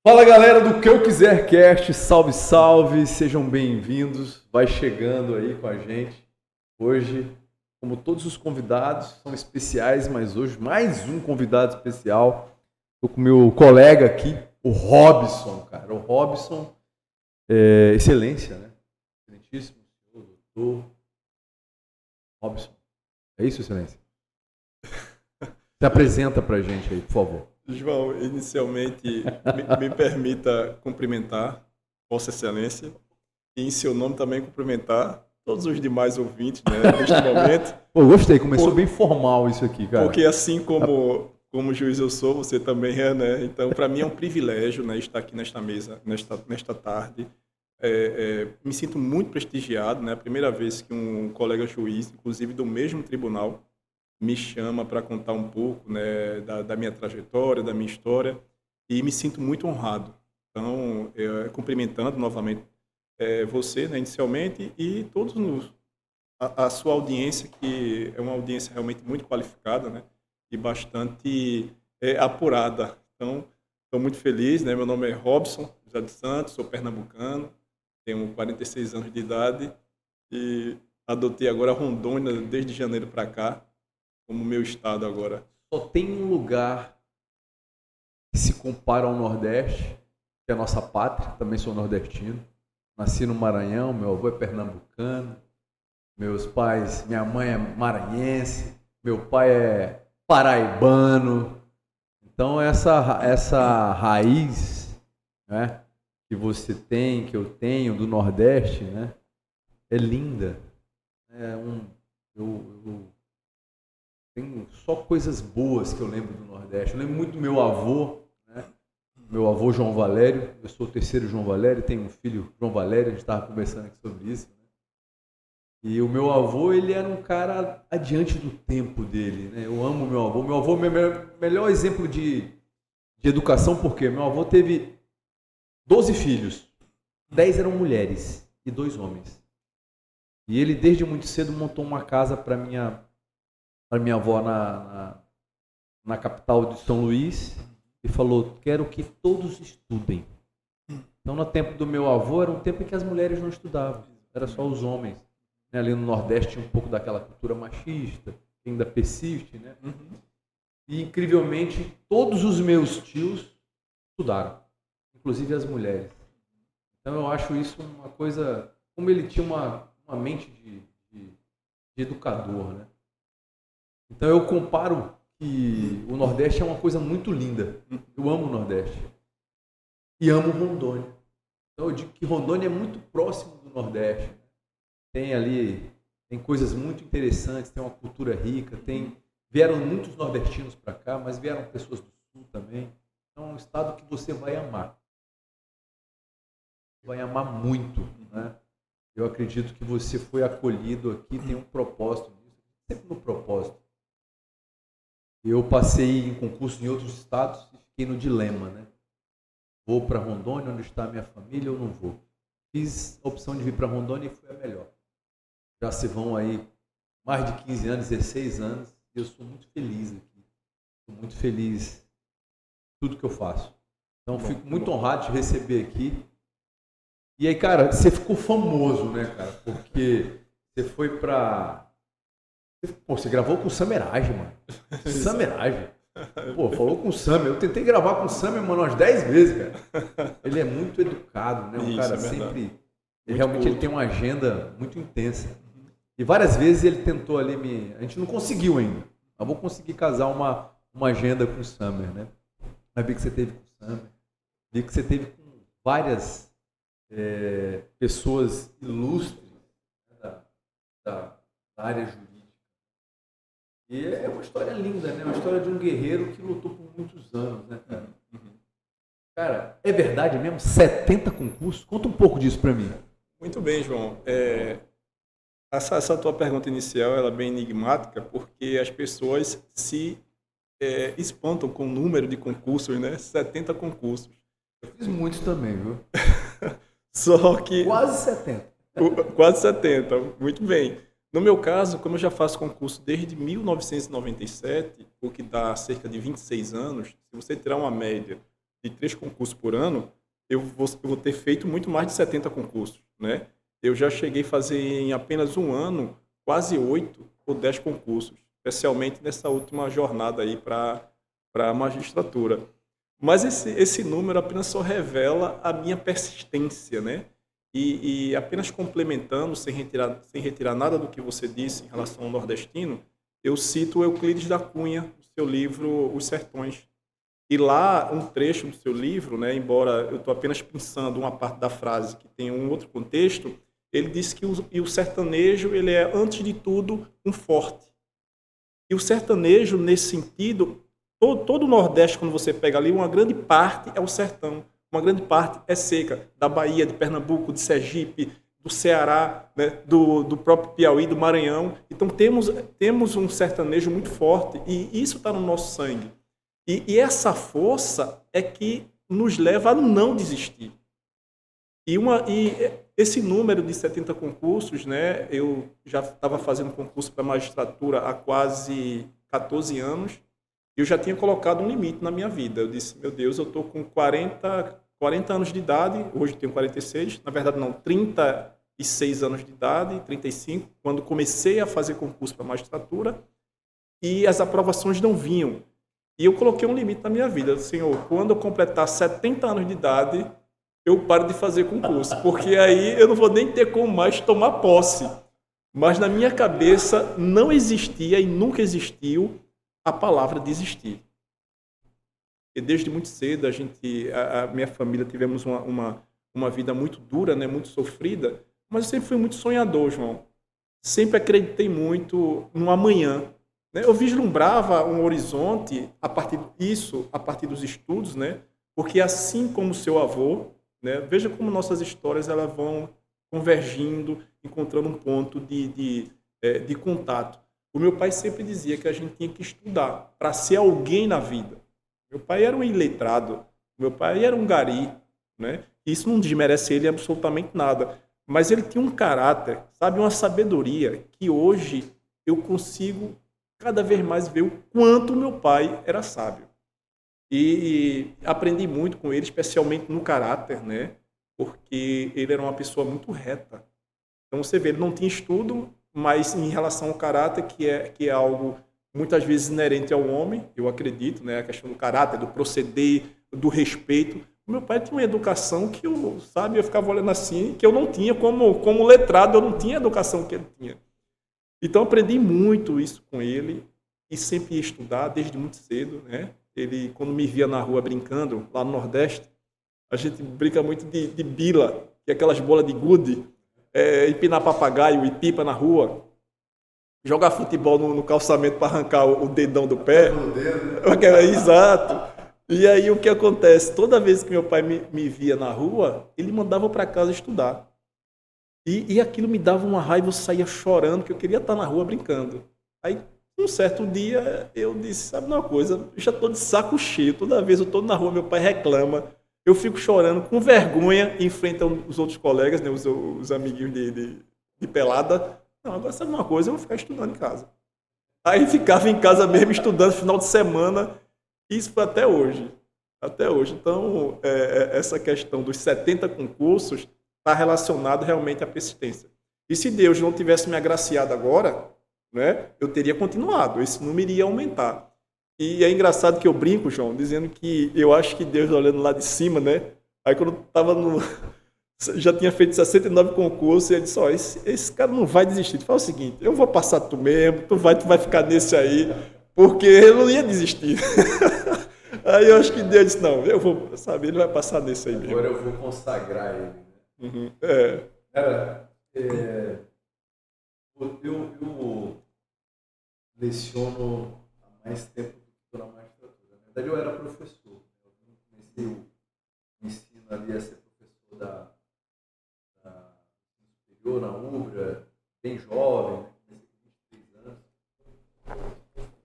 Fala galera do Que Eu Quiser Cast, salve, salve, sejam bem-vindos, vai chegando aí com a gente. Hoje, como todos os convidados, são especiais, mas hoje mais um convidado especial. Estou com o meu colega aqui, o Robson, cara. O Robson, excelência, né? Excelentíssimo senhor, doutor Robson. É isso, excelência? Se apresenta pra gente aí, por favor. João, inicialmente, me permita cumprimentar Vossa Excelência e, em seu nome, também cumprimentar todos os demais ouvintes, né, neste momento. Pô, gostei, começou bem formal isso aqui, cara. Porque, assim como juiz eu sou, você também é, né? Então, para mim é um privilégio, né, estar aqui nesta mesa, nesta tarde. Me sinto muito prestigiado, né? A primeira vez que um colega juiz, inclusive do mesmo tribunal, me chama para contar um pouco, né, da minha trajetória, da minha história, e me sinto muito honrado. Então, cumprimentando novamente você, né, inicialmente, e todos a sua audiência, que é uma audiência realmente muito qualificada, né, e bastante apurada. Então, estou muito feliz, né? Meu nome é Robson José dos Santos, sou pernambucano, tenho 46 anos de idade e adotei agora Rondônia desde janeiro para cá, como meu estado agora. Só tem um lugar que se compara ao Nordeste, que é a nossa pátria, também sou nordestino. Nasci no Maranhão, meu avô é pernambucano, meus pais, minha mãe é maranhense, meu pai é paraibano. Então essa raiz, né, que você tem, que eu tenho do Nordeste, né, é linda. Eu tenho só coisas boas que eu lembro do Nordeste. Eu lembro muito do meu avô, né? Meu avô João Valério. Eu sou o terceiro João Valério, tenho um filho João Valério, a gente estava conversando aqui sobre isso. Né? E o meu avô, ele era um cara adiante do tempo dele. Né? Eu amo meu avô. Meu avô é o meu melhor exemplo de educação, porque meu avô teve 12 filhos. 10 eram mulheres e 2 homens. E ele, desde muito cedo, montou uma casa para minha avó na capital de São Luís e falou: quero que todos estudem. Então, no tempo do meu avô, era um tempo em que as mulheres não estudavam, era só os homens. Né? Ali no Nordeste tinha um pouco daquela cultura machista, que ainda persiste. Né? E, incrivelmente, todos os meus tios estudaram, inclusive as mulheres. Então, eu acho isso uma coisa... Como ele tinha uma mente de educador, né? Então eu comparo que o Nordeste é uma coisa muito linda. Eu amo o Nordeste. E amo Rondônia. Então eu digo que Rondônia é muito próximo do Nordeste. Tem coisas muito interessantes, tem uma cultura rica, vieram muitos nordestinos para cá, mas vieram pessoas do Sul também. Então é um estado que você vai amar. Vai amar muito. Né? Eu acredito que você foi acolhido aqui, tem um propósito nisso. Sempre no propósito. Eu passei em concurso em outros estados e fiquei no dilema, né? Vou para Rondônia, onde está a minha família, ou não vou? Fiz a opção de vir para Rondônia e foi a melhor. Já se vão aí mais de 15 anos, 16 anos, e eu sou muito feliz aqui. Sou muito feliz em tudo que eu faço. Então, fico muito honrado de receber aqui. E aí, cara, você ficou famoso, né, cara? Porque você foi para... Pô, você gravou com o Samerage, mano. Samerage. Pô, falou com o Samer. Eu tentei gravar com o Samer, mano, umas 10 vezes, cara. Ele é muito educado, né? Um cara sempre... Realmente ele tem uma agenda muito intensa. E várias vezes ele tentou ali A gente não conseguiu ainda. Mas vou conseguir casar uma agenda com o Samer, né? Mas vi que você teve com o Samer. Vi que você teve com várias pessoas ilustres, né, da área jurídica. E é uma história linda, né? Uma história de um guerreiro que lutou por muitos anos, né, cara? Cara, é verdade mesmo? 70 concursos? Conta um pouco disso pra mim. Muito bem, João. Essa tua pergunta inicial ela é bem enigmática, porque as pessoas se espantam com o número de concursos, né? 70 concursos. Eu fiz muitos também, viu? Só que... Quase 70. Quase 70, muito bem. No meu caso, como eu já faço concurso desde 1997, o que dá cerca de 26 anos, se você tirar uma média de 3 concursos por ano, eu vou ter feito muito mais de 70 concursos, né? Eu já cheguei a fazer em apenas um ano quase 8 ou 10 concursos, especialmente nessa última jornada aí para a magistratura. Mas esse número apenas só revela a minha persistência, né? E apenas complementando, sem retirar nada do que você disse em relação ao nordestino, eu cito Euclides da Cunha, no seu livro Os Sertões. E lá, um trecho do seu livro, né, embora eu estou apenas pensando uma parte da frase que tem um outro contexto, ele diz que o sertanejo ele é, antes de tudo, um forte. E o sertanejo, nesse sentido, todo o Nordeste, quando você pega ali, uma grande parte é o sertão. Uma grande parte é seca, da Bahia, de Pernambuco, de Sergipe, do Ceará, né, do próprio Piauí, do Maranhão. Então temos um sertanejo muito forte e isso está no nosso sangue. E essa força é que nos leva a não desistir. E esse número de 70 concursos, né, eu já estava fazendo concurso para magistratura há quase 14 anos. Eu já tinha colocado um limite na minha vida. Eu disse, meu Deus, eu estou com 40 anos de idade, hoje eu tenho 46, na verdade não, 36 anos de idade, 35, quando comecei a fazer concurso para magistratura, e as aprovações não vinham. E eu coloquei um limite na minha vida. Senhor, quando eu completar 70 anos de idade, eu paro de fazer concurso, porque aí eu não vou nem ter como mais tomar posse. Mas na minha cabeça não existia e nunca existiu a palavra desistir. E desde muito cedo, a minha família, tivemos uma vida muito dura, né, muito sofrida, mas eu sempre fui muito sonhador, João. Sempre acreditei muito no amanhã. Né? Eu vislumbrava um horizonte a partir dos estudos, né? Porque assim como seu avô, né, veja como nossas histórias elas vão convergindo, encontrando um ponto de contato. O meu pai sempre dizia que a gente tinha que estudar para ser alguém na vida. Meu pai era um iletrado, meu pai era um gari, né? Isso não desmerece ele absolutamente nada, mas ele tinha um caráter, sabe, uma sabedoria que hoje eu consigo cada vez mais ver o quanto meu pai era sábio. E aprendi muito com ele, especialmente no caráter, né? Porque ele era uma pessoa muito reta. Então você vê, ele não tinha estudo, mas em relação ao caráter, que é algo muitas vezes inerente ao homem, eu acredito, né? A questão do caráter, do proceder, do respeito. O meu pai tinha uma educação que eu ficava olhando assim, que eu não tinha, como letrado, eu não tinha a educação que ele tinha. Então aprendi muito isso com ele e sempre ia estudar desde muito cedo, né? Ele, quando me via na rua brincando, lá no Nordeste, a gente brinca muito de bila, que é aquelas bolas de gude, empinar papagaio e pipa na rua, jogar futebol no calçamento para arrancar o dedão do pé. Exato. E aí o que acontece? Toda vez que meu pai me via na rua, ele mandava para casa estudar. E aquilo me dava uma raiva, eu saía chorando, que eu queria estar na rua brincando. Aí, um certo dia, eu disse, sabe uma coisa, eu já estou de saco cheio, toda vez eu estou na rua, meu pai reclama, eu fico chorando com vergonha em frente aos outros colegas, né, os amiguinhos de pelada. Não, agora sabe uma coisa, eu vou ficar estudando em casa. Aí ficava em casa mesmo, estudando final de semana, e isso foi até hoje. Até hoje. Então, essa questão dos 70 concursos está relacionado realmente à persistência. E se Deus não tivesse me agraciado agora, né, eu teria continuado, esse número iria aumentar. E é engraçado que eu brinco, João, dizendo que eu acho que Deus olhando lá de cima, né? Aí quando eu estava já tinha feito 69 concursos, e ele disse, esse cara não vai desistir. Tu fala o seguinte, eu vou passar tu mesmo, tu vai ficar nesse aí, porque ele não ia desistir. Aí eu acho que Deus disse, não, eu vou, sabe, ele vai passar nesse aí mesmo. Agora eu vou consagrar ele. Uhum. Cara, eu leciono há mais tempo do que estou na magistratura. Na verdade, eu era professor. Eu comecei o ensino ali a ser professor da superior, na UBRA, bem jovem, né? Comecei com 23 anos.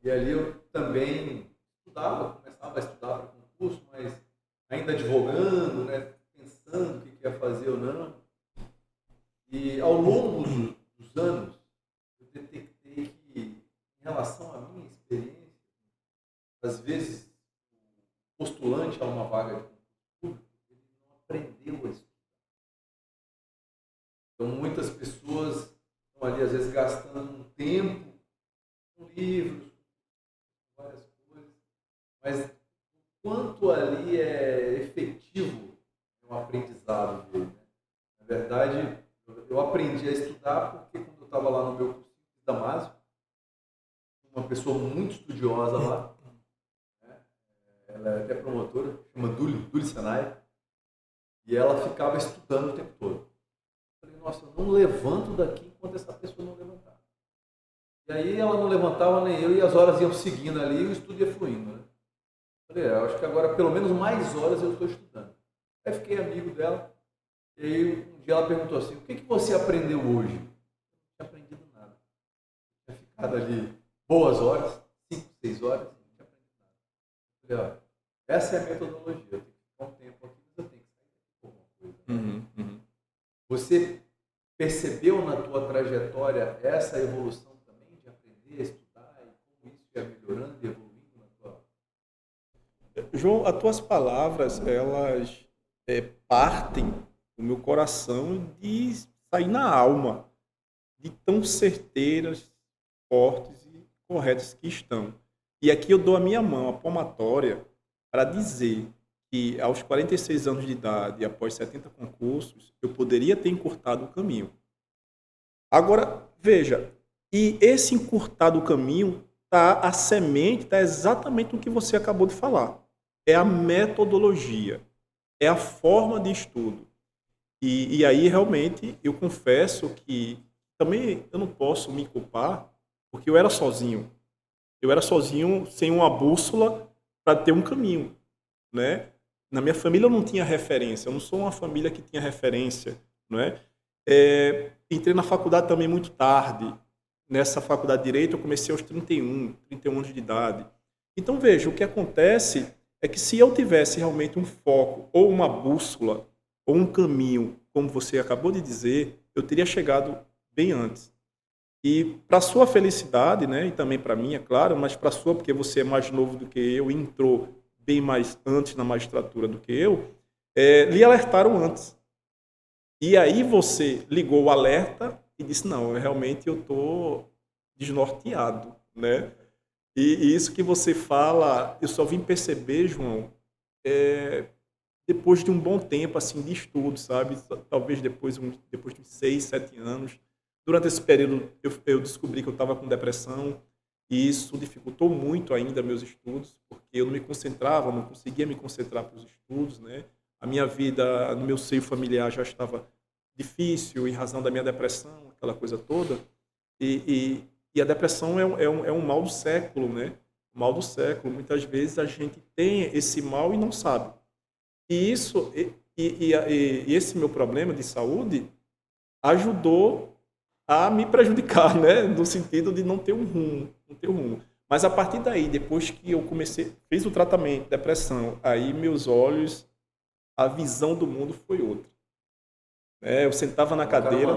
E ali eu também começava a estudar para concurso, mas ainda advogando, né? Pensando o que ia fazer ou não. E ao longo dos anos, eu detectei que, em relação à minha experiência, às vezes o postulante a uma vaga de concurso público, ele não aprendeu a estudar. Então, muitas pessoas estão ali, às vezes, gastando um tempo com livros, com várias coisas, mas o quanto ali é efetivo o aprendizado dele, né? Na verdade, eu aprendi a estudar porque quando eu estava lá no meu curso de Damásio, uma pessoa muito estudiosa lá, né? Ela é até promotora, chama Duli Senai, e ela ficava estudando o tempo todo. Eu falei, nossa, eu não levanto daqui enquanto essa pessoa não levantar. E aí ela não levantava nem eu, e as horas iam seguindo ali e o estudo ia fluindo, né? Eu falei, eu acho que agora pelo menos mais horas eu estou estudando. Aí fiquei amigo dela, e aí um dia ela perguntou assim, o que você aprendeu hoje? Eu não tinha aprendido nada. Eu tinha ficado ali boas horas, 5, 6 horas, e não tinha aprendido nada. Eu falei, ó, essa é a metodologia, eu tenho que ficar um tempo aqui, mas eu tenho que sair daqui por alguma coisa. Você percebeu na tua trajetória essa evolução também de aprender a estudar e como isso ia melhorando e evoluindo na tua... João, as tuas palavras, elas partem do meu coração de sair na alma, de tão certeiras, fortes e corretas que estão. E aqui eu dou a minha mão, a palmatória, para dizer que aos 46 anos de idade, após 70 concursos, eu poderia ter encurtado o caminho. Agora, veja, e esse encurtar do caminho, a semente está exatamente o que você acabou de falar. É a metodologia, é a forma de estudo. E aí, realmente, eu confesso que também eu não posso me culpar, porque eu era sozinho. Eu era sozinho, sem uma bússola, para ter um caminho, né? Na minha família eu não tinha referência, eu não sou uma família que tinha referência, não é? Entrei na faculdade também muito tarde. Nessa faculdade de Direito eu comecei aos 31 anos de idade. Então veja, o que acontece é que se eu tivesse realmente um foco, ou uma bússola, ou um caminho, como você acabou de dizer, eu teria chegado bem antes. E para sua felicidade, né, e também para mim, é claro, mas para sua, porque você é mais novo do que eu e entrou bem mais antes na magistratura do que eu, lhe alertaram antes. E aí você ligou o alerta e disse, não, realmente eu estou desnorteado, né? E isso que você fala, eu só vim perceber, João, depois de um bom tempo assim de estudo, sabe? Talvez depois de 6, 7 anos. Durante esse período eu descobri que eu estava com depressão e isso dificultou muito ainda meus estudos, porque eu não me concentrava, não conseguia me concentrar para os estudos, né? A minha vida no meu seio familiar já estava difícil em razão da minha depressão, aquela coisa toda. E a depressão é um mal do século, né? O mal do século. Muitas vezes a gente tem esse mal e não sabe. E isso e esse meu problema de saúde ajudou a me prejudicar, né? No sentido de não ter um rumo, não ter um rumo. Mas a partir daí, depois que eu fiz o tratamento, depressão, aí meus olhos, a visão do mundo foi outra. Eu sentava na cadeira,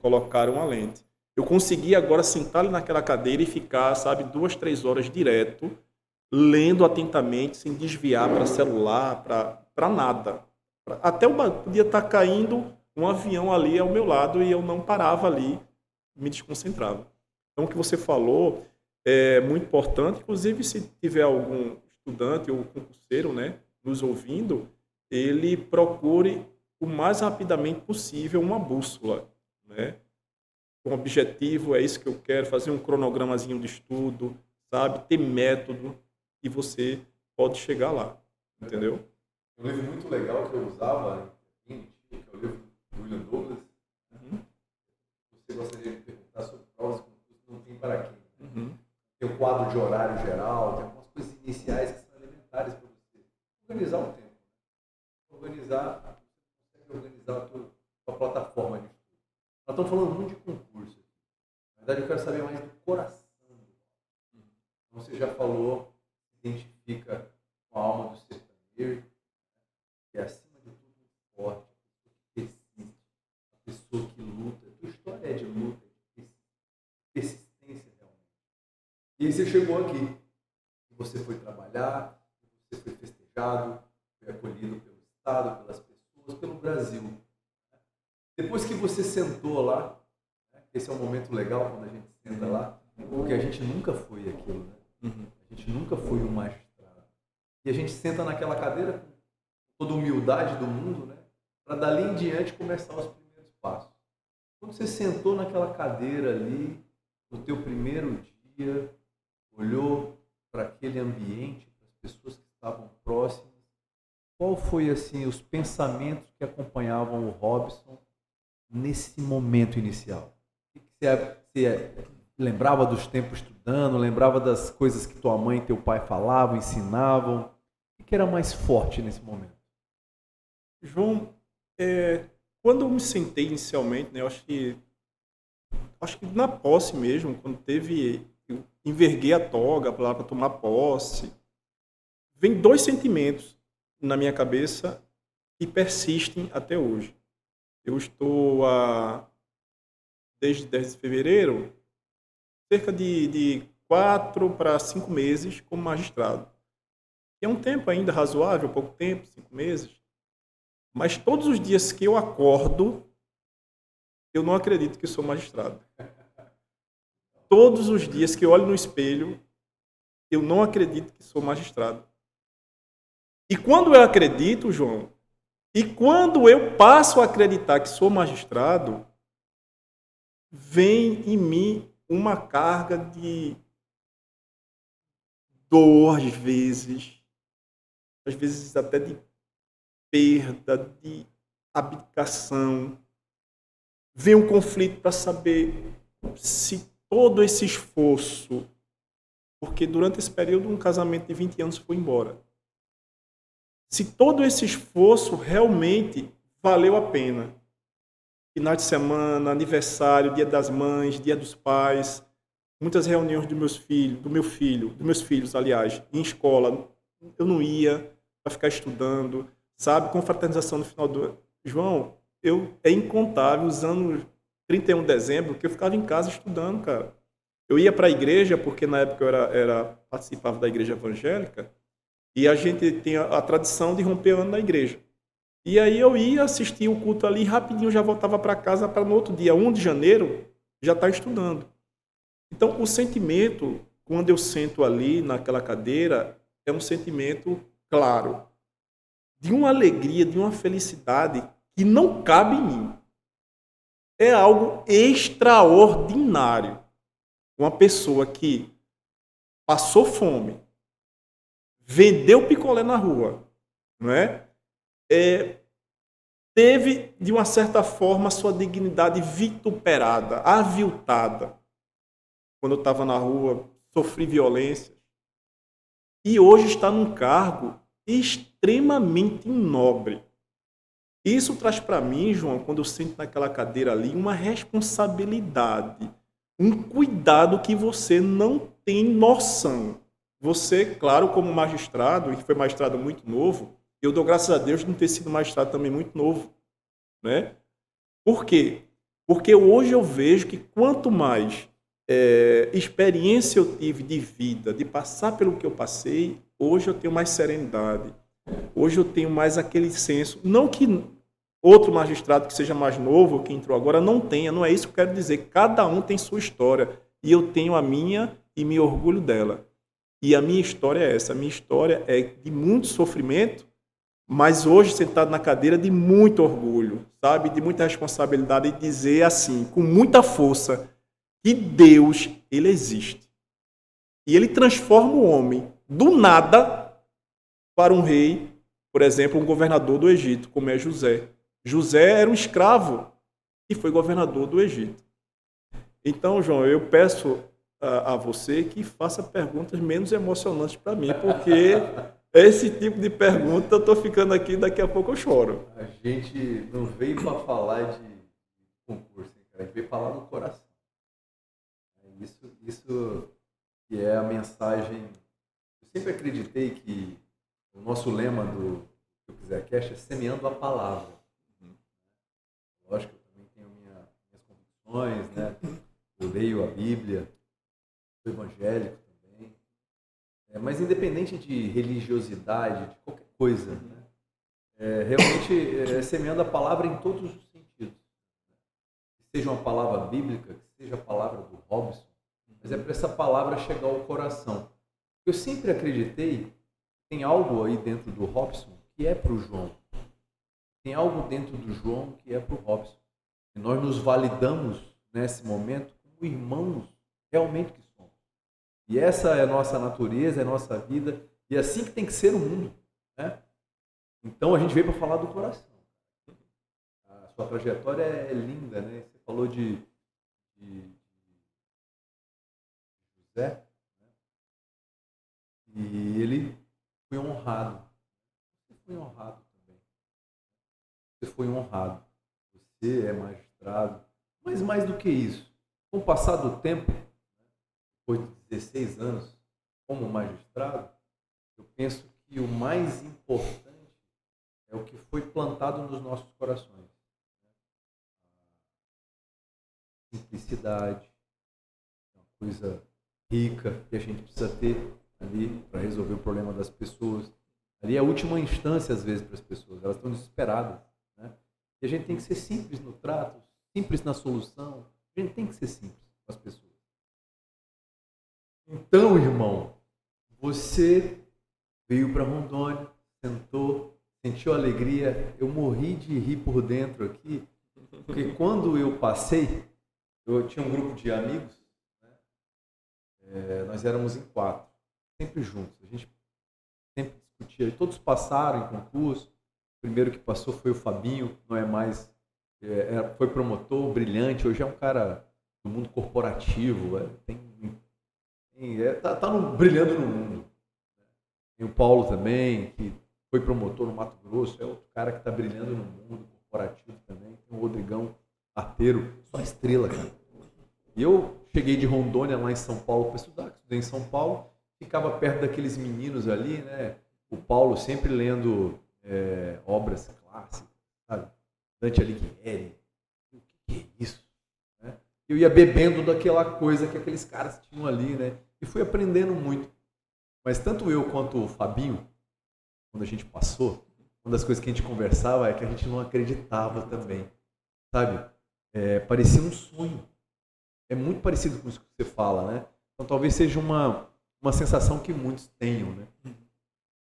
colocaram uma lente. Eu consegui agora sentar ali naquela cadeira e ficar, sabe, 2, 3 horas direto, lendo atentamente, sem desviar para celular, para nada. Até podia estar caindo um avião ali ao meu lado e eu não parava ali, me desconcentrava. Então, o que você falou é muito importante. Inclusive, se tiver algum estudante ou concurseiro, né, nos ouvindo, ele procure o mais rapidamente possível uma bússola, né? Um objetivo, é isso que eu quero, fazer um cronogramazinho de estudo, sabe? Ter método e você pode chegar lá, entendeu? Um livro muito legal que eu usava, que é o livro do William Douglas. Você gostaria de perguntar sobre provas que não tem para quem? Tem o quadro de horário geral, tem algumas coisas iniciais que são elementares para você organizar o tempo. Organizar a tua plataforma de estudo. Nós estamos falando muito de concurso. Na verdade, eu quero saber mais do coração. Então, você já falou, identifica com a alma do sertanejo, que é acima de tudo muito forte, a pessoa que persiste, a pessoa que luta. A tua história é de luta, de persistência realmente. E aí você chegou aqui, você foi trabalhar, você foi festejado, foi acolhido pelo Estado, pelas pessoas, pelo Brasil. Depois que você sentou lá, né, esse é um momento legal quando a gente senta lá, porque a gente nunca foi aquilo, né? A gente nunca foi um magistrado. E a gente senta naquela cadeira com toda a humildade do mundo, né? Para dali em diante começar os primeiros passos. Quando você sentou naquela cadeira ali, no teu primeiro dia, olhou para aquele ambiente, para as pessoas que estavam próximas, qual foi assim os pensamentos que acompanhavam o Robson nesse momento inicial? Você lembrava dos tempos estudando, lembrava das coisas que tua mãe e teu pai falavam, ensinavam? O que era mais forte nesse momento? João, quando eu me sentei inicialmente, né, eu acho que na posse mesmo, quando eu enverguei a toga para tomar posse, vem dois sentimentos na minha cabeça que persistem até hoje. Eu estou desde 10 de fevereiro, cerca de 4 para 5 meses como magistrado. E é um tempo ainda razoável, pouco tempo, 5 meses. Mas todos os dias que eu acordo, eu não acredito que sou magistrado. Todos os dias que eu olho no espelho, eu não acredito que sou magistrado. E quando eu acredito, João, e quando eu passo a acreditar que sou magistrado, vem em mim uma carga de dor, às vezes até de perda, de abdicação. Vem um conflito para saber se todo esse esforço, porque durante esse período um casamento de 20 anos foi embora, se todo esse esforço realmente valeu a pena. Final de semana, aniversário, Dia das Mães, Dia dos Pais, muitas reuniões dos meus filhos, aliás, em escola, eu não ia para ficar estudando, sabe, confraternização no final do ano. João, é incontável os anos 31 de dezembro que eu ficava em casa estudando, cara. Eu ia para a igreja, porque na época eu participava da igreja evangélica, e a gente tem a tradição de romper ano na igreja. E aí eu ia assistir o culto ali, rapidinho já voltava para casa para no outro dia, 1 de janeiro, já estar estudando. Então, o sentimento, quando eu sento ali naquela cadeira, é um sentimento claro, de uma alegria, de uma felicidade que não cabe em mim. É algo extraordinário. Uma pessoa que passou fome, vendeu picolé na rua, não é? Teve, de uma certa forma, sua dignidade vituperada, aviltada. Quando eu estava na rua, sofri violência. E hoje está num cargo extremamente nobre. Isso traz para mim, João, quando eu sento naquela cadeira ali, uma responsabilidade, um cuidado que você não tem noção. Você, claro, como magistrado, e que foi magistrado muito novo, eu dou graças a Deus de não ter sido magistrado também muito novo, né? Por quê? Porque hoje eu vejo que quanto mais experiência eu tive de vida, de passar pelo que eu passei, hoje eu tenho mais serenidade. Hoje eu tenho mais aquele senso, não que outro magistrado que seja mais novo, que entrou agora, não tenha, não é isso que eu quero dizer. Cada um tem sua história, e eu tenho a minha e me orgulho dela. E a minha história é essa, a minha história é de muito sofrimento, mas hoje sentado na cadeira de muito orgulho, sabe? De muita responsabilidade, e dizer assim, com muita força, que Deus, ele existe. E ele transforma o homem do nada para um rei, por exemplo, um governador do Egito, como é José. José era um escravo e foi governador do Egito. Então, João, eu peço a você que faça perguntas menos emocionantes para mim, porque esse tipo de pergunta eu estou ficando aqui, daqui a pouco eu choro. A gente não veio para falar de concurso, a gente veio falar do coração. Isso que é a mensagem. Eu sempre acreditei que o nosso lema do que eu quiser cast é semeando a palavra. Lógico que eu também tenho minhas convicções, né? Eu leio a Bíblia, sou evangélico também. Mas independente de religiosidade, de qualquer coisa, né? Realmente semeando a palavra em todos os sentidos. Que seja uma palavra bíblica, que seja a palavra do Robson, mas é para essa palavra chegar ao coração. Eu sempre acreditei que tem algo aí dentro do Robson que é para o João. Tem algo dentro do João que é para o Robson. E nós nos validamos nesse momento como irmãos realmente que somos. E essa é a nossa natureza, é a nossa vida, e é assim que tem que ser o mundo, né? Então a gente veio para falar do coração. A sua trajetória é linda, né? Você falou de José, né? E ele foi honrado. Você foi honrado também. Você foi honrado. Você é magistrado. Mas mais do que isso, com o passar do tempo, depois de 16 anos como magistrado, eu penso que o mais importante é o que foi plantado nos nossos corações. A simplicidade, uma coisa rica que a gente precisa ter ali para resolver o problema das pessoas. Ali é a última instância, às vezes, para as pessoas. Elas estão desesperadas, né? E a gente tem que ser simples no trato, simples na solução. A gente tem que ser simples com as pessoas. Então, irmão, você veio para Rondônia, sentou, sentiu alegria. Eu morri de rir por dentro aqui, porque quando eu passei, eu tinha um grupo de amigos, né? Nós éramos em 4, sempre juntos. A gente sempre discutia. Todos passaram em concurso. O primeiro que passou foi o Fabinho, não é mais, foi promotor, brilhante. Hoje é um cara do mundo corporativo, brilhando no mundo. Tem o Paulo também, que foi promotor no Mato Grosso, é outro cara que está brilhando no mundo corporativo também. Tem o Rodrigão Arteiro, só estrela, cara. E eu cheguei de Rondônia lá em São Paulo para estudar, estudei em São Paulo, ficava perto daqueles meninos ali, né? O Paulo sempre lendo obras clássicas, sabe? Dante Alighieri, o que é isso? Né? Eu ia bebendo daquela coisa que aqueles caras tinham ali, né? E fui aprendendo muito. Mas tanto eu quanto o Fabinho, quando a gente passou, uma das coisas que a gente conversava é que a gente não acreditava também, sabe? Parecia um sonho. É muito parecido com isso que você fala, né? Então talvez seja uma sensação que muitos tenham, né?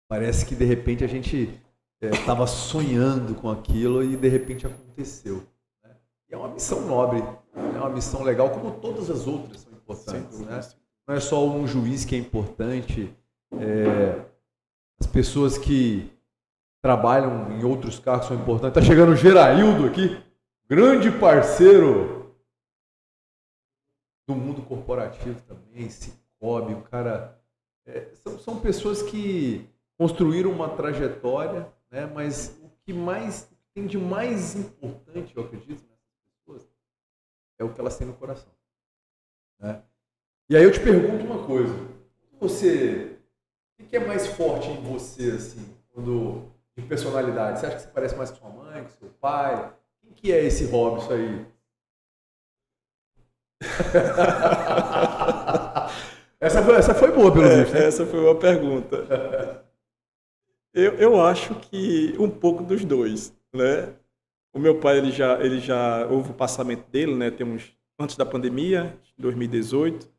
Parece que de repente a gente estava sonhando com aquilo e de repente aconteceu. Né? E é uma missão nobre, é uma missão legal, como todas as outras são importantes, né? Não é só um juiz que é importante, as pessoas que trabalham em outros cargos são importantes. Está chegando o Geraildo aqui, grande parceiro do mundo corporativo também, Cicobi, o cara... são pessoas que construíram uma trajetória, né? Mas o que tem de mais importante, eu acredito, nessas pessoas, é o que elas têm no coração. Né? E aí eu te pergunto uma coisa, o que é mais forte em você, assim, de personalidade? Você acha que você parece mais com sua mãe, com seu pai? Quem que é esse Robson aí? Essa foi boa, pelo visto. Essa foi uma pergunta. Eu acho que um pouco dos dois, né? O meu pai, ele já houve o passamento dele, né? Antes da pandemia, em 2018.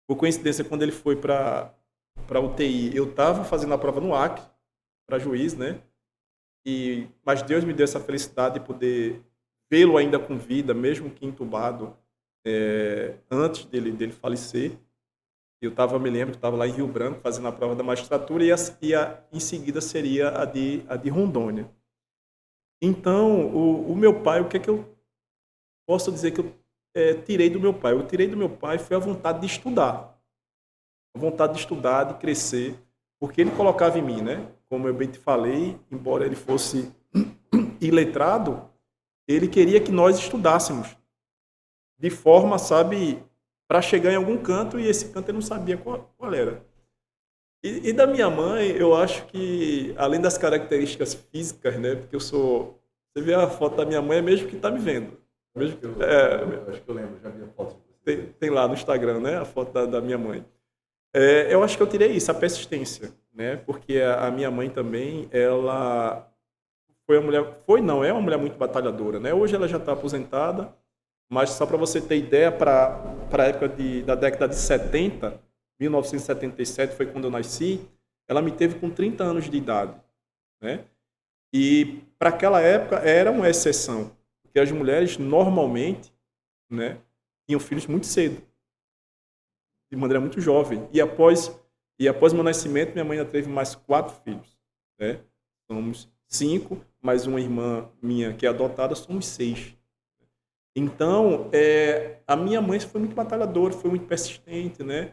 Por coincidência, quando ele foi para UTI, eu estava fazendo a prova no Acre, para juiz, né? Mas Deus me deu essa felicidade de poder vê-lo ainda com vida, mesmo que entubado, antes dele falecer. Me lembro que estava lá em Rio Branco fazendo a prova da magistratura e em seguida seria a de Rondônia. Então, o meu pai, o que é que eu posso dizer que eu tirei do meu pai? Eu tirei do meu pai foi a vontade de estudar. A vontade de estudar, de crescer, porque ele colocava em mim, né? Como eu bem te falei, embora ele fosse iletrado, ele queria que nós estudássemos de forma, sabe, para chegar em algum canto, e esse canto eu não sabia qual era. E da minha mãe, eu acho que, além das características físicas, né, porque você vê a foto da minha mãe, é mesmo que está me vendo. Eu acho que eu lembro, já vi a foto de você. Tem lá no Instagram, né, a foto da minha mãe. Eu acho que eu tirei isso, a persistência, né? Porque a minha mãe também, ela foi uma mulher, é uma mulher muito batalhadora, né? Hoje ela já está aposentada, mas só para você ter ideia, para a época da década de 70, 1977 foi quando eu nasci, ela me teve com 30 anos de idade, né? E para aquela época era uma exceção, porque as mulheres normalmente, né, tinham filhos muito cedo, de maneira muito jovem. E após meu nascimento, minha mãe ainda teve mais 4 filhos, né? Somos 5, mais uma irmã minha que é adotada, somos 6. Então, a minha mãe foi muito batalhadora, foi muito persistente, né?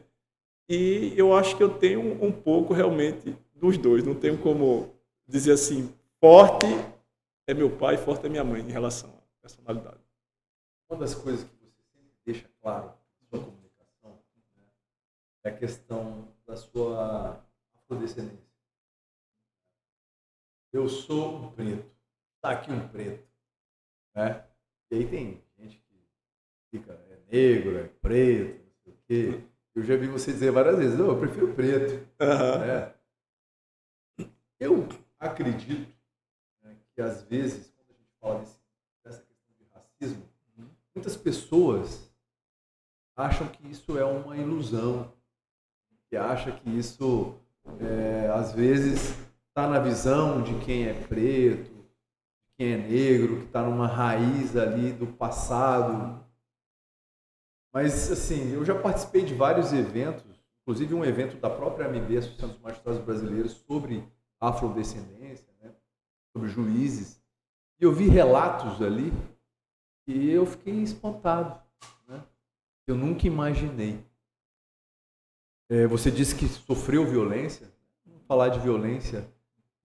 E eu acho que eu tenho um pouco realmente dos dois. Não tenho como dizer assim, forte é meu pai, forte é minha mãe em relação à personalidade. Uma das coisas que você sempre deixa claro na sua comunicação, né, é a questão da sua afrodescendência. Eu sou um preto, está aqui um preto, né? E aí tem gente que fica, negro, é preto, não sei o quê. Eu já vi você dizer várias vezes, não, eu prefiro preto. Uhum. Né? Eu acredito, né, que às vezes, quando a gente fala dessa questão de racismo, muitas pessoas acham que isso é uma ilusão, que acham que isso, às vezes, está na visão de quem é preto, de quem é negro, que está numa raiz ali do passado. Mas, assim, eu já participei de vários eventos, inclusive um evento da própria AMB, Associação dos Magistrados Brasileiros, sobre afrodescendência, né, sobre juízes, e eu vi relatos ali e eu fiquei espantado, né? Eu nunca imaginei. Você disse que sofreu violência, vamos falar de violência,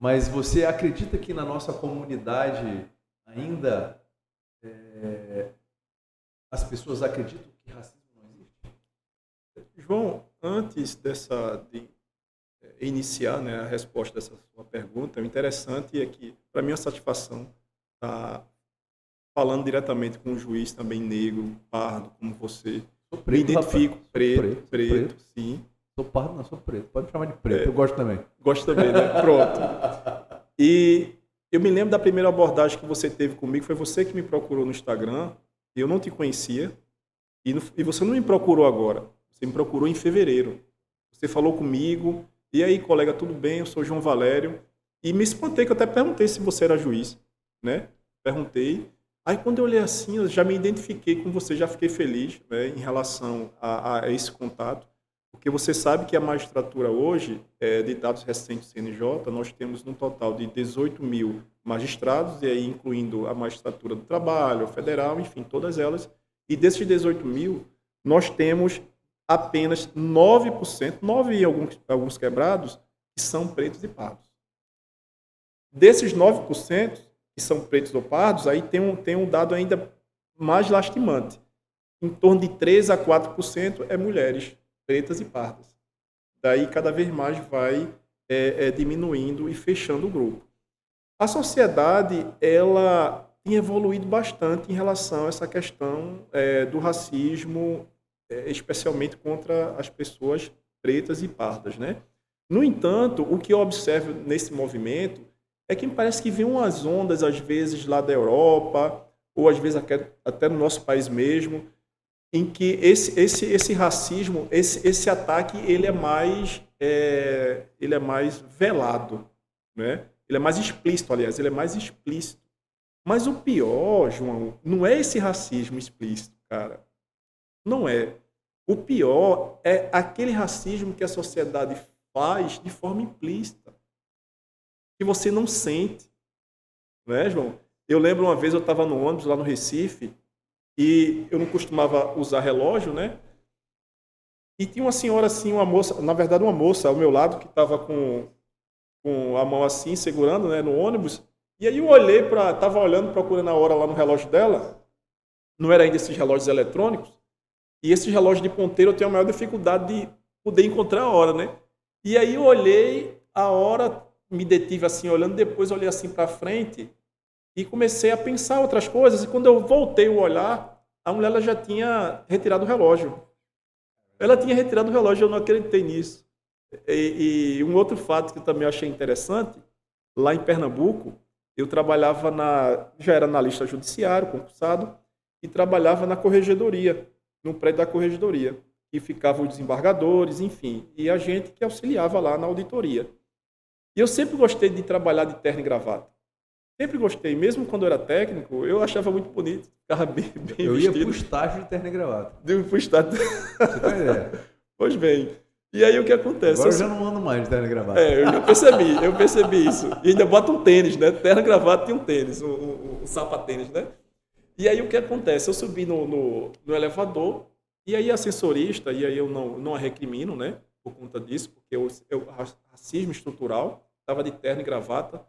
mas você acredita que na nossa comunidade ainda as pessoas acreditam que racismo não existe? João, antes de iniciar, né, a resposta dessa sua pergunta, o interessante é que, para mim, é uma satisfação estar falando diretamente com um juiz também negro, pardo, como você. Sou preto, me identifico, rapaz. preto, sim. Sou pardo, não, sou preto. Pode me chamar de preto, eu gosto também. Gosto também, né? Pronto. E eu me lembro da primeira abordagem que você teve comigo, foi você que me procurou no Instagram, eu não te conhecia, e você não me procurou agora, você me procurou em fevereiro. Você falou comigo, e aí, colega, tudo bem? Eu sou João Valério, e me espantei, que eu até perguntei se você era juiz, né? Perguntei. Aí, quando eu olhei assim, eu já me identifiquei com você, já fiquei feliz, né, em relação a esse contato, porque você sabe que a magistratura hoje, de dados recentes do CNJ, nós temos no total de 18 mil magistrados, e aí incluindo a magistratura do trabalho, federal, enfim, todas elas. E desses 18 mil, nós temos apenas 9%, 9 e alguns quebrados, que são pretos e pardos. Desses 9%, que são pretos ou pardos, aí tem um dado ainda mais lastimante. Em torno de 3 a 4% é mulheres pretas e pardas. Daí cada vez mais vai diminuindo e fechando o grupo. A sociedade, ela tem evoluído bastante em relação a essa questão do racismo, especialmente contra as pessoas pretas e pardas, né? No entanto, o que eu observo nesse movimento é que me parece que vem umas ondas, às vezes, lá da Europa, ou às vezes até no nosso país mesmo, em que esse racismo, esse ataque, ele é mais velado, né? Ele é mais explícito, aliás, ele é mais explícito. Mas o pior, João, não é esse racismo explícito, cara. Não é. O pior é aquele racismo que a sociedade faz de forma implícita, que você não sente. Não é, João? Eu lembro uma vez, eu estava no ônibus lá no Recife, e eu não costumava usar relógio, né? E tinha uma senhora assim, uma moça, na verdade uma moça ao meu lado, que estava com a mão assim, segurando, né, no ônibus. E aí eu olhei estava olhando, procurando a hora lá no relógio dela. Não era ainda esses relógios eletrônicos. E esses relógios de ponteiro eu tenho a maior dificuldade de poder encontrar a hora, né? E aí eu olhei a hora, me detive assim, olhando, depois olhei assim para frente e comecei a pensar outras coisas. E quando eu voltei o olhar, a mulher ela já tinha retirado o relógio. Ela tinha retirado o relógio, eu não acreditei nisso. E um outro fato que eu também achei interessante, lá em Pernambuco, eu trabalhava já era analista judiciário, concursado, e trabalhava na corregedoria, no prédio da corregedoria, e ficavam os desembargadores, enfim, e a gente que auxiliava lá na auditoria. E eu sempre gostei de trabalhar de terno e gravata. Sempre gostei, mesmo quando eu era técnico, eu achava muito bonito, ficava bem Eu vestido. ia pro estágio de terno e gravata. Pro estágio. Você tem ideia? Pois bem. E aí o que acontece? Agora eu já não ando mais de terno e gravata. Eu percebi isso. E ainda bota um tênis, né? Terno e gravata e um tênis, um sapatênis, né? E aí o que acontece? Eu subi no elevador, e aí a ascensorista, e aí eu não a recrimino, né? Por conta disso, porque racismo estrutural, estava de terno e gravata.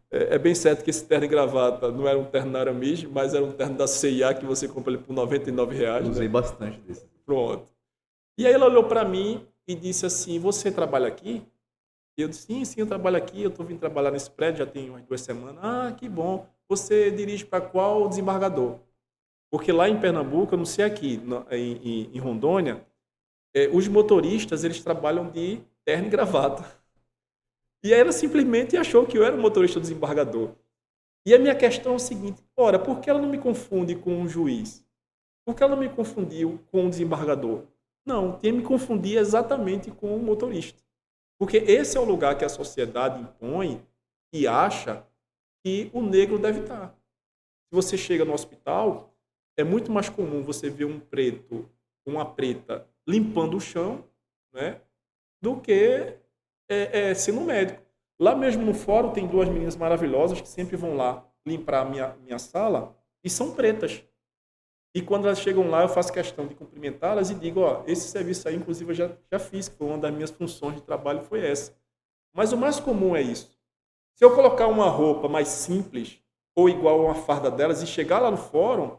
É bem certo que esse terno e gravata não era um terno da Aramis, mas era um terno da CIA que você compra ele por R$99. Usei né? bastante desse. Pronto. E aí ela olhou para mim e disse assim, você trabalha aqui? E eu disse, sim, eu trabalho aqui, eu estou vindo trabalhar nesse prédio, já tem umas 2 semanas. Ah, que bom. Você dirige para qual desembargador? Porque lá em Pernambuco, eu não sei aqui, em Rondônia, os motoristas, eles trabalham de terno e gravata. E aí ela simplesmente achou que eu era o motorista do desembargador. E a minha questão é o seguinte, ora, por que ela não me confunde com um juiz? Por que ela não me confundiu com um desembargador? Não, tem que me confundir exatamente com um motorista. Porque esse é o lugar que a sociedade impõe e acha que o negro deve estar. Se você chega no hospital, é muito mais comum você ver um preto, uma preta limpando o chão, né, do que sendo médico. Lá mesmo no fórum tem 2 meninas maravilhosas que sempre vão lá limpar a minha sala e são pretas. E quando elas chegam lá, eu faço questão de cumprimentá-las e digo, ó, esse serviço aí, inclusive, eu já fiz, que foi uma das minhas funções de trabalho, foi essa. Mas o mais comum é isso. Se eu colocar uma roupa mais simples, ou igual a uma farda delas, e chegar lá no fórum,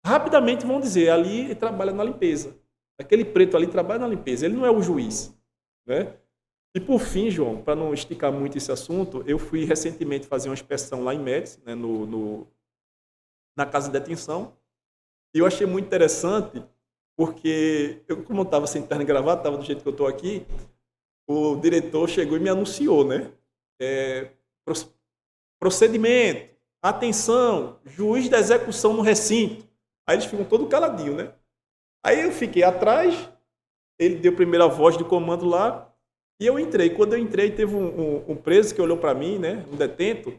rapidamente vão dizer, ali ele trabalha na limpeza. Aquele preto ali trabalha na limpeza, ele não é o juiz. Né? E por fim, João, para não esticar muito esse assunto, eu fui recentemente fazer uma inspeção lá em Médici, né, na casa de detenção, e eu achei muito interessante, porque eu, como eu estava sem terno e gravata, estava do jeito que eu estou aqui, o diretor chegou e me anunciou, né? Procedimento, atenção, juiz da execução no recinto. Aí eles ficam todo caladinho, né? Aí eu fiquei atrás, ele deu a primeira voz de comando lá, e eu entrei. Quando eu entrei, teve um preso que olhou para mim, né? Um detento.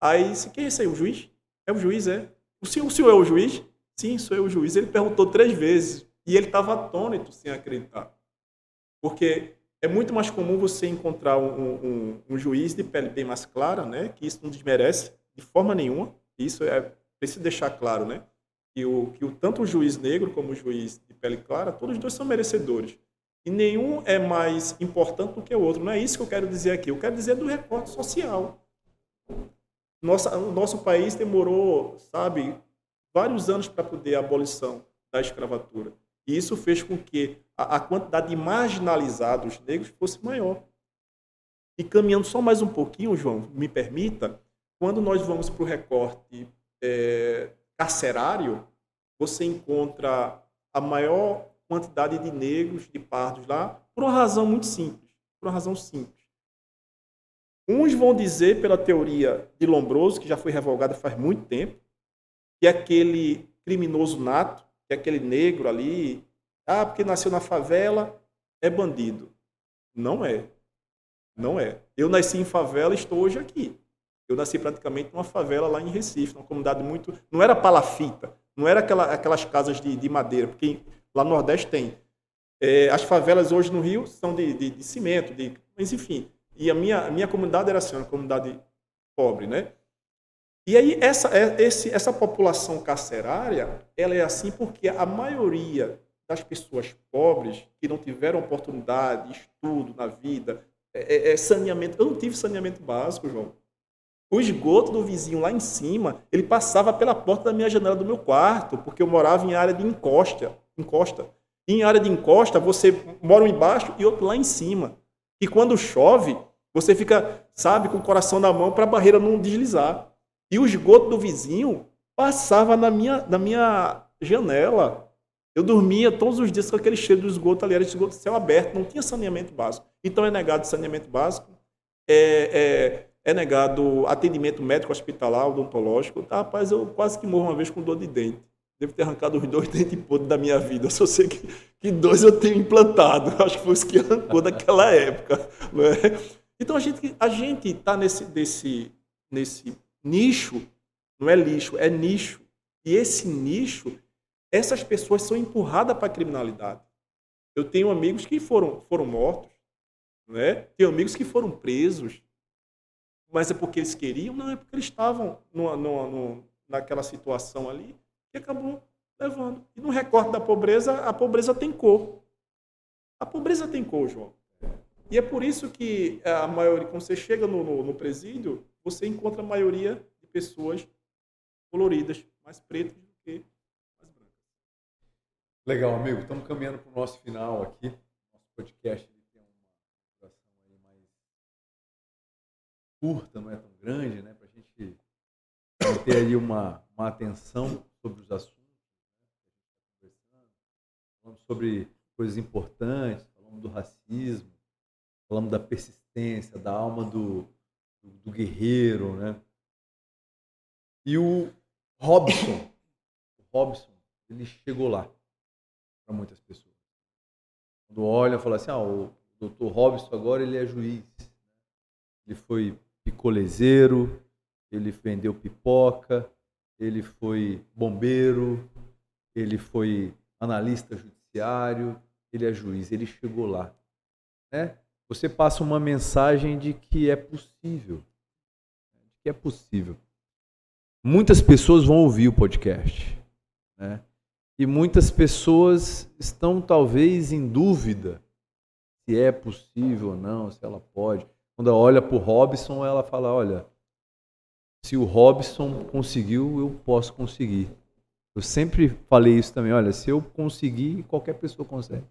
Aí disse, quem é esse aí? O juiz? É o juiz, é. O senhor é o juiz? Sim, sou eu o juiz. Ele perguntou 3 vezes e ele estava atônito sem acreditar. Porque é muito mais comum você encontrar um juiz de pele bem mais clara, né? Que isso não desmerece de forma nenhuma. Isso preciso deixar claro, né? Que tanto o juiz negro como o juiz de pele clara, todos os dois são merecedores. E nenhum é mais importante do que o outro. Não é isso que eu quero dizer aqui. Eu quero dizer do recorte social. O nosso país demorou, sabe, vários anos para poder a abolição da escravatura. E isso fez com que a quantidade de marginalizados negros fosse maior. E caminhando só mais um pouquinho, João, me permita, quando nós vamos para o recorte carcerário, você encontra a maior quantidade de negros, de pardos lá, por uma razão muito simples. Por uma razão simples. Uns vão dizer, pela teoria de Lombroso, que já foi revogada faz muito tempo, que aquele criminoso nato, que aquele negro ali, porque nasceu na favela, é bandido. Não é. Não é. Eu nasci em favela e estou hoje aqui. Eu nasci praticamente numa favela lá em Recife, numa comunidade muito... Não era palafita, não era aquelas casas de madeira, porque lá no Nordeste tem. As favelas hoje no Rio são de cimento, mas enfim. E a minha comunidade era assim, uma comunidade pobre, né? E aí essa população carcerária, ela é assim porque a maioria das pessoas pobres que não tiveram oportunidade, estudo na vida, saneamento. Eu não tive saneamento básico, João. O esgoto do vizinho lá em cima, ele passava pela porta da minha janela do meu quarto, porque eu morava em área de encosta. E em área de encosta, você mora um embaixo e outro lá em cima. E quando chove, você fica, sabe, com o coração na mão para a barreira não deslizar. E o esgoto do vizinho passava na minha janela. Eu dormia todos os dias com aquele cheiro do esgoto ali, era esgoto céu aberto, não tinha saneamento básico. Então é negado saneamento básico, é negado atendimento médico hospitalar, odontológico. Tá, rapaz, eu quase que morro uma vez com dor de dente. Devo ter arrancado os 2 dentes podres da minha vida. Eu só sei que 2 eu tenho implantado. Acho que foi os que arrancou daquela época. Não é? Então a gente está nesse nicho, não é lixo, é nicho. E esse nicho, essas pessoas são empurradas para a criminalidade. Eu tenho amigos que foram mortos, né? Tenho amigos que foram presos, mas é porque eles queriam? Não, é porque eles estavam naquela situação ali que acabou levando. E no recorte da pobreza, a pobreza tem cor. A pobreza tem cor, João. E é por isso que a maioria, quando você chega no presídio, você encontra a maioria de pessoas coloridas, mais pretas do que mais brancas. Legal, amigo. Estamos caminhando para o nosso final aqui. Nosso podcast ele tem uma duração aí mais curta, não é tão grande, né? Para a gente ter aí uma atenção sobre os assuntos, né? Que a gente está conversando. Falamos sobre coisas importantes, falamos do racismo, falamos da persistência, da alma do guerreiro, né? E o Robson, ele chegou lá para muitas pessoas. Quando olham, falam assim, o Dr. Robson agora ele é juiz. Ele foi picolezeiro, ele vendeu pipoca, ele foi bombeiro, ele foi analista judiciário, ele é juiz, ele chegou lá, né? Você passa uma mensagem de que é possível. Muitas pessoas vão ouvir o podcast, né? E muitas pessoas estão talvez em dúvida se é possível ou não, se ela pode. Quando ela olha para o Robson, ela fala, olha, se o Robson conseguiu, eu posso conseguir. Eu sempre falei isso também, olha, se eu conseguir, qualquer pessoa consegue.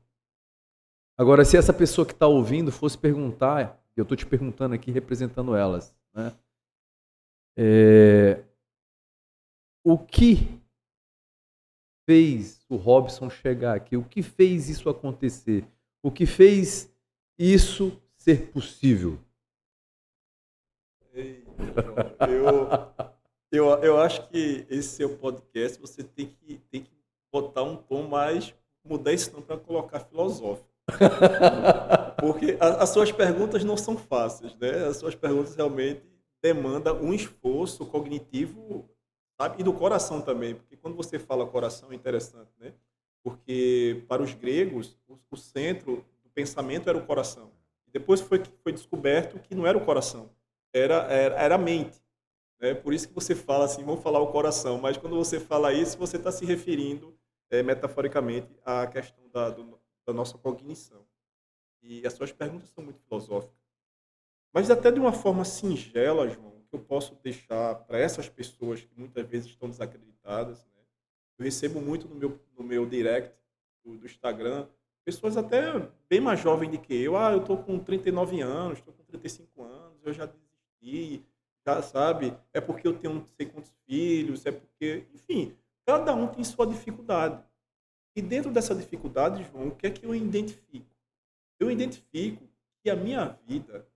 Agora, se essa pessoa que está ouvindo fosse perguntar, eu estou te perguntando aqui representando elas, né? O que fez o Robson chegar aqui? O que fez isso acontecer? O que fez isso ser possível? Eu acho que esse seu podcast você tem que botar um tom mais, mudar esse tom para colocar filosófico. Porque as suas perguntas não são fáceis, né? As suas perguntas realmente demandam um esforço cognitivo, sabe? E do coração também, porque quando você fala coração é interessante, né? Porque para os gregos, o centro do pensamento era o coração. E depois foi descoberto que não era o coração, era a mente. Né? Por isso que você fala assim, vamos falar o coração, mas quando você fala isso, você está se referindo metaforicamente à questão da nossa cognição. E as suas perguntas são muito filosóficas. Mas até de uma forma singela, João, que eu posso deixar para essas pessoas que muitas vezes estão desacreditadas, né? Eu recebo muito no meu direct do Instagram, pessoas até bem mais jovens do que eu. Eu estou com 39 anos, estou com 35 anos, eu já desisti, já sabe? É porque eu tenho não sei quantos filhos, é porque... Enfim, cada um tem sua dificuldade. E dentro dessa dificuldade, João, o que é que eu identifico? Eu identifico que a minha vida,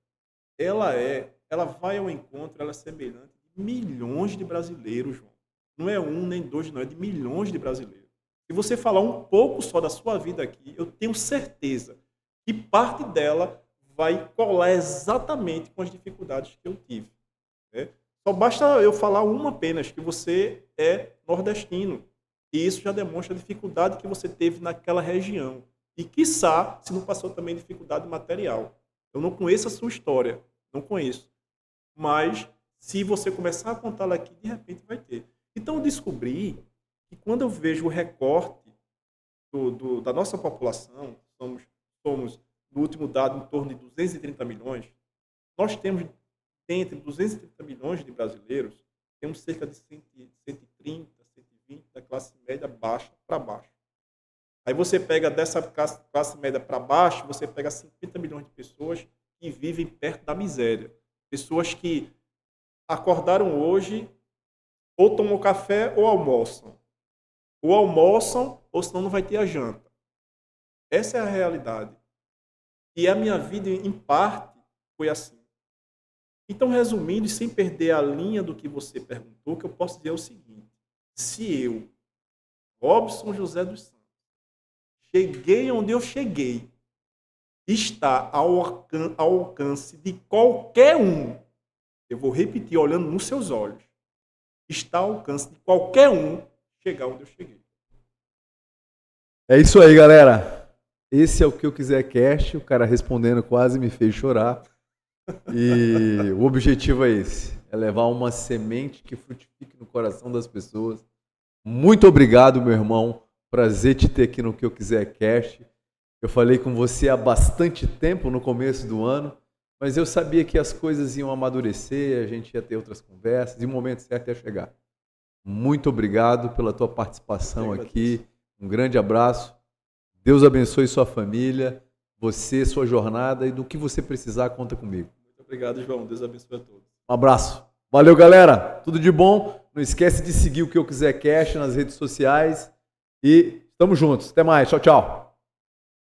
ela vai ao encontro, ela é semelhante de milhões de brasileiros, João. Não é um nem dois, não, é de milhões de brasileiros. Se você falar um pouco só da sua vida aqui, eu tenho certeza que parte dela vai colar exatamente com as dificuldades que eu tive. Né? Só basta eu falar uma apenas, que você é nordestino. E isso já demonstra a dificuldade que você teve naquela região. E, quiçá, se não passou também dificuldade material. Eu não conheço a sua história, não conheço. Mas, se você começar a contá-la aqui, de repente vai ter. Então, eu descobri que quando eu vejo o recorte da nossa população, somos, no último dado, em torno de 230 milhões, nós temos, entre 230 milhões de brasileiros, temos cerca de 130, 120 da classe média baixa para baixo. Aí você pega dessa classe média para baixo, você pega 50 milhões de pessoas que vivem perto da miséria. Pessoas que acordaram hoje, ou tomam café ou almoçam. ou almoçam, ou senão não vai ter a janta. Essa é a realidade. E a minha vida, em parte, foi assim. Então, resumindo, e sem perder a linha do que você perguntou, o que eu posso dizer é o seguinte. Se eu, Robson José dos Santos, cheguei onde eu cheguei, está ao alcance de qualquer um, eu vou repetir olhando nos seus olhos, está ao alcance de qualquer um chegar onde eu cheguei. É isso aí, galera. Esse é o Que Eu Quiser Cast. O cara respondendo quase me fez chorar. E o objetivo é esse, é levar uma semente que frutifique no coração das pessoas. Muito obrigado, meu irmão. Prazer te ter aqui no Que Eu Quiser Cast. Eu falei com você há bastante tempo, no começo do ano, mas eu sabia que as coisas iam amadurecer, a gente ia ter outras conversas e o momento certo ia chegar. Muito obrigado pela tua participação aqui. Um grande abraço. Deus abençoe sua família, você, sua jornada, e do que você precisar, conta comigo. Muito obrigado, João. Deus abençoe a todos. Um abraço. Valeu, galera. Tudo de bom. Não esquece de seguir o Que Eu Quiser Cast nas redes sociais. E estamos juntos. Até mais. Tchau, tchau.